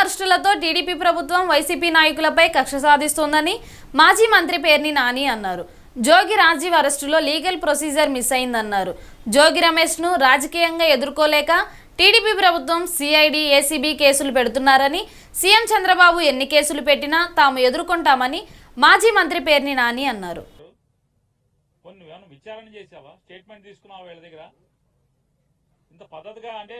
అరెస్టులతో TDP ప్రభుత్వం YCP నాయకులపై కక్ష సాధిస్తోందని మాజీ మంత్రి పేర్ని నాని అన్నారు. జోగి రాజీవ్ అరెస్టులో లీగల్ ప్రొసీజర్ మిస్ అయిందన్నారు. జోగి రమేష్ను రాజకీయంగా ఎదుర్కోలేక టీడీపీ ప్రభుత్వం సిఐడి, ఏసీబీ కేసులు పెడుతున్నారని, సీఎం చంద్రబాబు ఎన్ని కేసులు పెట్టినా తాము ఎదుర్కొంటామని మాజీ మంత్రి పేర్ని నాని అన్నారు. విచారణ చేసావా? స్టేట్మెంట్ తీసుకున్నావా వీళ్ళ దగ్గర? ఇంత పద్ధతిగా అంటే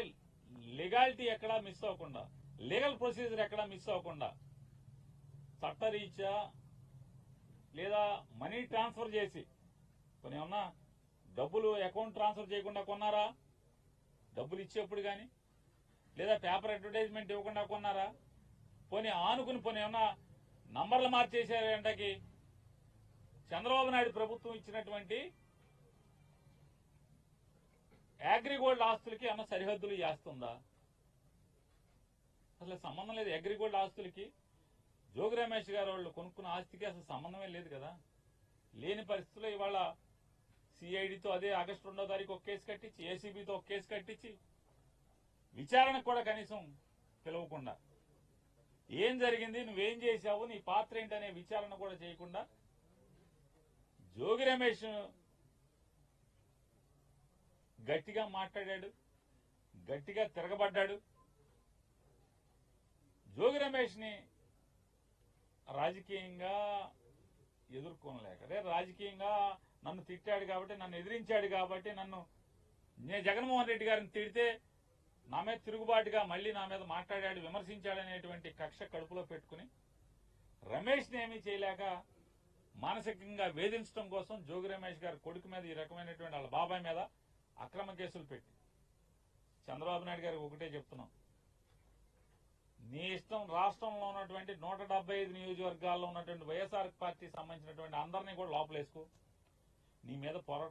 లీగాలిటీ ఎక్కడా మిస్ అవ్వకుండా, లీగల్ ప్రొసీజర్ ఎక్కడా మిస్ అవ్వకుండా, చట్టరీత్యా లేదా మనీ ట్రాన్స్ఫర్ చేసి కొన్ని ఏమన్నా డబ్బులు అకౌంట్ ట్రాన్స్ఫర్ చేయకుండా కొన్నారా? డబ్బులు ఇచ్చేప్పుడు కానీ లేదా పేపర్ అడ్వర్టైజ్మెంట్ ఇవ్వకుండా కొన్నారా? పోనీ ఆనుకుని పోనీ ఏమన్నా నంబర్లు మార్చేశారు ఎంటకి చంద్రబాబు నాయుడు ప్రభుత్వం ఇచ్చినటువంటి అగ్రిగోల్డ్ ఆస్తులకి అన్న సరిహద్దులు చేస్తుందా? అసలు సంబంధం లేదు. అగ్రిగోల్డ్ ఆస్తులకి జోగి రమేష్ గారు వాళ్ళు కొనుక్కున్న ఆస్తికి అసలు సంబంధమే లేదు కదా. లేని పరిస్థితుల్లో ఇవాళ సిఐడితో అదే ఆగస్టు 2వ తారీఖు ఒక కేసు కట్టించి, ఏసీబీతో ఒక కేసు కట్టించి, విచారణకు కూడా కనీసం పిలవకుండా ఏం జరిగింది, నువ్వేం చేశావు, నీ పాత్ర ఏంటనే విచారణ కూడా చేయకుండా జోగి రమేష్ గట్టిగా మాట్లాడాడు, గట్టిగా తిరగబడ్డాడు. జోగి రమేష్ ని రాజకీయంగా ఎదుర్కోలేక, రాజకీయంగా నన్ను తిట్టాడు కాబట్టి, నన్ను ఎదిరించాడు కాబట్టి, నేను జగన్మోహన్ రెడ్డి గారిని తిడితే నా మీద తిరుగుబాటుగా మళ్ళీ నా మీద మాట్లాడాడు, విమర్శించాడనేటువంటి కక్ష కడుపులో పెట్టుకుని రమేష్ని ఏమీ చేయలేక మానసికంగా వేధించడం కోసం జోగి రమేష్ గారి కొడుకు మీద, ఈ రకమైనటువంటి వాళ్ళ బాబాయ్ మీద అక్రమ కేసులు పెట్టి చంద్రబాబు నాయుడు గారికి ఒకటే చెప్తున్నాం, నీ ఇష్టం రాష్ట్రంలో ఉన్నటువంటి 175 నియోజకవర్గాల్లో ఉన్నటువంటి వైఎస్ఆర్ పార్టీ సంబంధించినటువంటి అందరినీ కూడా లోపలేసుకో, నీ మీద పోరాటం